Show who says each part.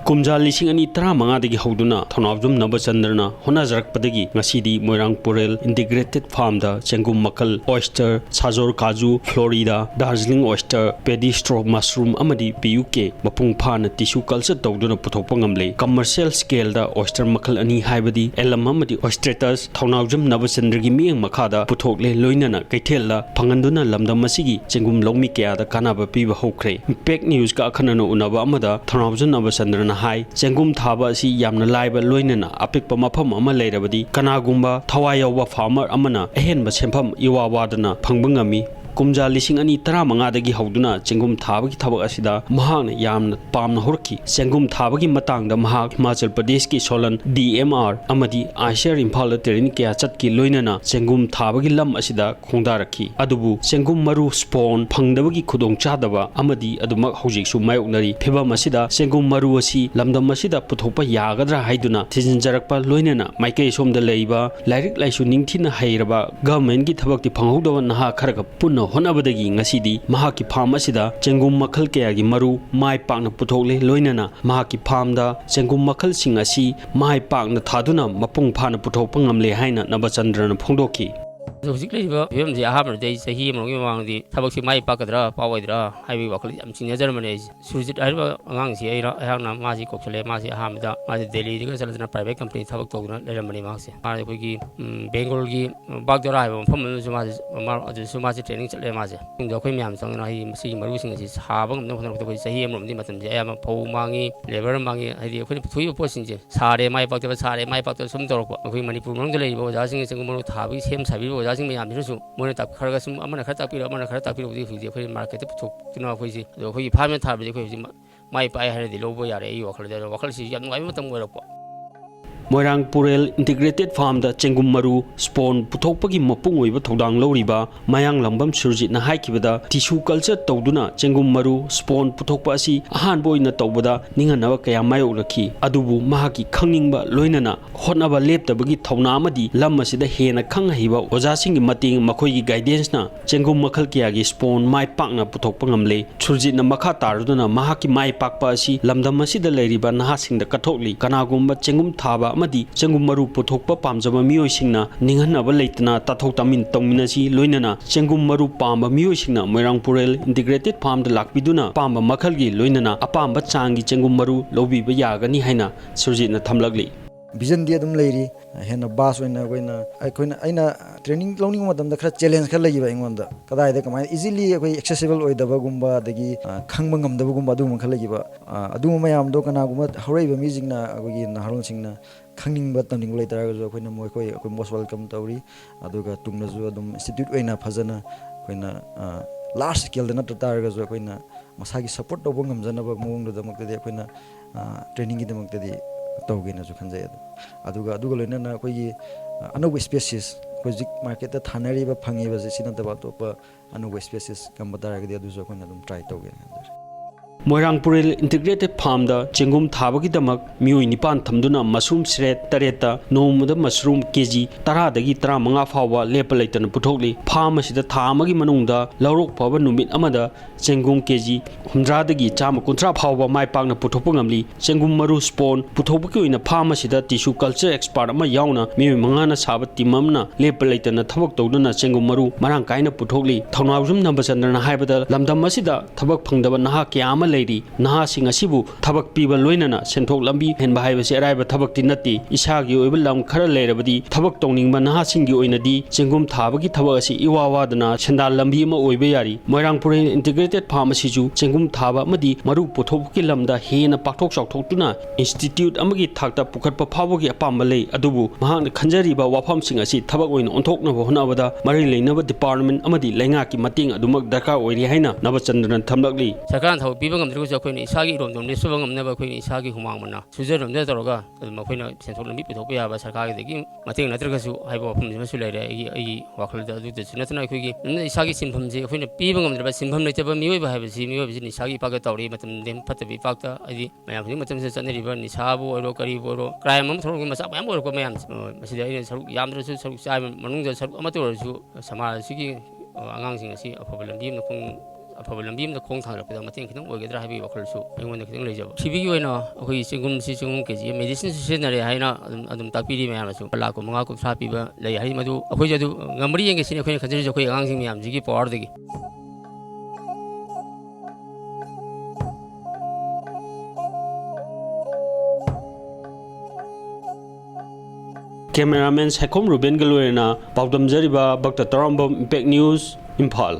Speaker 1: Kumja lising ani tara manga dagi hauduna Thounaojam Nabachandra honajrakpadagi ngasidi Moirangpurel Integrated Farm da chengum makal oyster sajor kaju Florida Darjeeling oyster paddy straw mushroom amadi PUK mapung phana tissue culture tawduna puthokpa ngamle commercial scale da oyster makal ani haibadi elam amadi oysteratus Thounaojam Nabachandra gi mieng makhada puthokle loinana kaithella phanganduna lamdam masigi chengum lawmi kya da kanaba piba hokre impact news ka akhanana unaba amada Thounaojam Nabachandra hai chengum thaba si yamna laiba loinana apikpa mafam ama leirabadi kanagumba thawai yawa farmer amana ehenba sempham iwa wadana phangba ngami kumja lising ani tara manga dagi hauduna chengum thabagi thabak asida mahakna yamna pamna horki chengum thabagi matangda mahak Himachal Pradesh ki Solan DMR amadi Aishar Imphal Terrain kya chatki loinana chengum thabagi lam asida khongdarakhi adubu chengum maru spawn phangdabagi khudong chadaba amadi adumak hojik su mayoknari pheba masida chengum maru asi lamdam masida puthokpa yagadra haiduna thinjarakpa loinana maikai somda leiba lairik laisu ningthina hairaba government gi thabakti phanghodaba naha kharaga punna honabadagi ngasidi mahaki farm asida chengum makhal kayagi maru mai pakna puthokle loinana mahaki farm da chengum makhal sing asi mai pakna thaduna mapung phana puthokpa ngamle haina Nabachandra na phongdoki
Speaker 2: Hujik leba bem je aham de sahi mongi mangdi thabak si mai pakadra pawaidra haibi wakal am senior germany surjit aiba angang si aira hangna ma si kokchale ma si aham da ma si delhi ga saladna private company thabak togna leramani ma se ma ko gi bengal gi bagdora aiba phom su ma aju su ma si training chale ma se jo khoi myam sang na hi si maru sing si sabang no khon ko sahi am di matam je ayama phau mangi labor mangi ai khoi thui po sing je sare mai pakta sare mai pakta sum torok khoi manipur mang de leibo ja sing sing mo thabi sem sabi bo ja sing me am disu mo ta kharaga sum amana khata piro amana khata piro di fu je khoi market puthok tuna khoi si do khoi farm thabi khoi si mai pai ha de lobo yare ai wakhal de wakhal si yam ngai matam gorak
Speaker 1: Moirangpurel Integrated Farm da chengum maru spawn puthokpagi mapung oiba thodang loriba mayang lambam surjit na haikibada tissue culture tawduna chengum maru spawn puthokpa asi ahan boina tawbada ninganawa kaya mayoknaki adubu mahaki khangningba loinana hotnaba leptabagi thawna amadi lam asida hena khanghiba ojasingi mating makhoi guidance na chengum makhal kiyagi spawn mai pakna puthokpa ngamle surjit na makha taruduna mahaki mai pakpa asi lamdam asida leiriba nahasingda kathokli kanagumba chengum thaba amadi chengum maru puthokpa pamjaba mioi singna ninghanaba leitna tathok tamin tongmina si loinana chengum maru pamba mioi singna Moirangpurel Integrated Farm da lakpiduna pamba makhalgi loinana apamba changi chengum maru lobiba yagani haina surjitna thamlagli
Speaker 3: vision dia dum leiri hena bas oina koina aina training learning madam da khara challenge khar lagi ba ingonda kadai da kamai easily koi accessible oidaba gumba dagi khangba ngamdaba gumba adu man khar lagi ba adu mayam do kana gumba horaiba music na agogi na harun singna khangning ba tamning lai tara jo koina moi koi most welcome tawri aduga tungna ju adum institute oina phajana koina large scale da na tara jo koina masagi support do bongam jana ba mong do damak de koina training gi damak de tawgena ju khanjai aduga loina koi anuba species koi market ta thanari ba phangi ba sina da ba to pa anuba species kam badara ga du jo kona dum try tawgena
Speaker 1: Moirangpurel Integrated Farm da chengum thabagi damak mioi nipan thamduna mushroom sret tareta nomada mushroom kg 10 dagi 35 fawa lepal leitana puthokli farm asida thamagi manungda laurok phaba numit amada chengum kg 10 dagi 150 fawa mai pakna puthokpa ngamli chengum maru spawn puthokpa oina farm asida tissue culture expert ama yauna mioi mangana saba timamna lepal leitana thabak tawduna chengum maru marang kaina puthokli Thounaojam Nabachandra na haibada lamdam asida thabak phangdaba naha kyama leiri naha sing asibu thabak piba loinana senthok lambi henba haibase araiba thabak tinati isagi oiba lam khara leirabadi thabak tongningba naha singi oinadi chengum thabagi thabak asi iwawadana sendal lambi ma oiba yari Moirangpurel Integrated Farm asiju chengum thaba amadi maru puthokki lamda hena pakthok chawthoktuna institute amagi thakta pukhatpa phawagi apamba lei adubu mahakna khanjariba wafam sing asi thabak oina onthoknaba honabada mari leinaba department amadi leingaki mating adumak darkar oiri haina Nabachandra thamlakli
Speaker 2: sarkaran thau piba ngамꯗ꯭ꯔꯒꯁꯨ ꯑꯩꯈꯣꯏꯅ ꯏꯁꯥꯒꯤ ꯏꯔꯣꯝꯗꯣꯝꯗꯤ ꯁꯨꯕ ꯉꯝꯅꯕ ꯑꯩꯈꯣꯏꯅ ꯏꯁꯥꯒꯤ ꯍꯨꯃꯥꯡ ꯃꯟꯅ ꯁꯨꯖꯔꯣꯝꯗ ꯇꯧꯔꯒ ꯑꯗꯨꯝ ꯑꯩꯈꯣꯏꯅ ꯁꯦꯟꯊꯣꯛ ꯂꯝꯕꯤ ꯄꯨꯊꯣꯛꯄ ꯌꯥꯕ ꯁꯔꯀꯥꯔꯒꯤꯗꯒꯤ ꯃꯇꯦꯡ ꯅꯠꯇ꯭ꯔꯒꯁꯨ ꯍꯥꯏꯕ ꯋꯥꯐꯝꯁꯤꯃꯁꯨ ꯂꯩꯔꯦ ꯑꯩꯒꯤ ꯋꯥꯈꯜꯗ ꯑꯗꯨꯗꯁꯨ ꯅꯠꯇꯅ ꯑꯩꯈꯣꯏꯒꯤ ꯏꯁꯥꯒꯤ ꯁꯤꯟꯐꯝꯁꯤ ꯑꯩꯈꯣꯏꯅ ꯄꯤꯕ ꯉꯝꯗ꯭ꯔꯕ ꯁꯤꯟꯐꯝ ꯂꯩꯇꯕ ꯃꯤꯑꯣꯏꯕ ꯍꯥꯏꯕꯁꯤ ꯃꯤꯑꯣꯏꯕꯁꯤ ꯅꯤꯁꯥꯒꯤ ꯏꯄꯥꯛꯇ ꯇꯧꯔꯤ ꯃꯇꯝꯗ ꯐꯠꯇꯕ ꯏꯄꯥꯛꯇ ꯍꯥꯏꯗꯤ ꯃꯌꯥꯝ ꯍꯧꯖꯤꯛ ꯃꯇꯝꯁꯤꯗ ꯆꯠꯅꯔꯤꯕ ꯅꯤꯁꯥꯕꯨ ꯑꯣꯏꯔꯣ ꯀꯔꯤꯕꯨ ꯑꯣꯏꯔꯣ ꯀ꯭ꯔꯥꯏꯝ ꯑꯃ ꯊꯣꯛꯂꯛꯄ ꯃꯆꯥ ꯃꯌꯥꯝ ꯑꯣꯏꯔꯛꯄ ꯃꯌꯥꯝꯁꯦ ꯃꯁꯤꯗ ꯑꯩꯅ ꯁꯔꯨꯛ ꯌꯥꯝꯗ꯭ꯔꯁꯨ ꯁꯔꯨꯛ ꯆꯥꯏꯕ ꯃꯅꯨꯡꯗ ꯁꯔꯨꯛ ꯑꯃꯠꯇ ꯑꯣꯏꯔꯁꯨ ꯁꯃꯥꯖ ꯑꯁꯤꯒꯤ ꯑꯉꯥꯡꯁꯤꯡ ꯑꯁꯤ ꯑꯐꯕ ꯂꯝꯕꯤ ꯑꯃꯗ ꯈꯣꯡ ꯊꯥꯡꯒꯠꯂꯛꯄꯗ ꯃꯇꯦꯡ ꯈꯤꯇꯪ ꯑꯣꯏꯒꯗ꯭ꯔꯥ ꯍꯥꯏꯕꯒꯤ ꯋꯥꯈꯜꯁꯨ ꯑꯩꯉꯣꯟꯗ ꯈꯤꯇꯪ ꯂꯩꯖꯕ ꯁꯤꯕꯒꯤ ꯑꯣꯏꯅ ꯑꯩꯈꯣꯏꯒꯤ ꯆꯦꯡꯒꯨꯝ ꯀꯦꯖꯤ ꯃꯦꯗꯤꯁꯤꯟꯁꯨ ꯁꯤꯖꯤꯟꯅꯔꯦ ꯍꯥꯏꯅ ꯑꯗꯨꯝ ꯇꯥꯛꯄꯤꯔꯤ ꯃꯌꯥꯝꯅꯁꯨ ꯂꯥꯛ 50-60 ꯄꯤꯕ ꯂꯩ ꯍꯥꯏ ꯃꯗꯨ ꯑꯩꯈꯣꯏꯁꯨ ꯑꯗꯨ ꯉꯝꯕꯔꯤ ꯌꯦꯡꯒꯦꯁꯤꯅꯤ ꯑꯩꯈꯣꯏꯅ ꯈꯟꯖꯔꯤꯁꯦ ꯑꯩꯈꯣꯏ ꯑꯉꯥꯡꯁꯤꯡ ꯃꯌꯥꯝꯁꯤꯒꯤ ꯄꯋꯥꯔꯗꯒꯤ
Speaker 1: ꯀꯦꯃꯦꯔꯥꯃꯦꯟ ꯁꯥꯏꯈꯣꯝ ꯔꯨꯕꯦꯟꯒ ꯂꯣꯏꯅꯅ ꯄꯥꯎꯗꯝꯖꯔꯤꯕ ꯚꯛꯇ ꯇꯔꯥꯝꯕꯝ ꯏꯝꯄꯦꯛ ꯅ꯭ꯌꯨꯁ ꯏꯝꯐꯥꯜ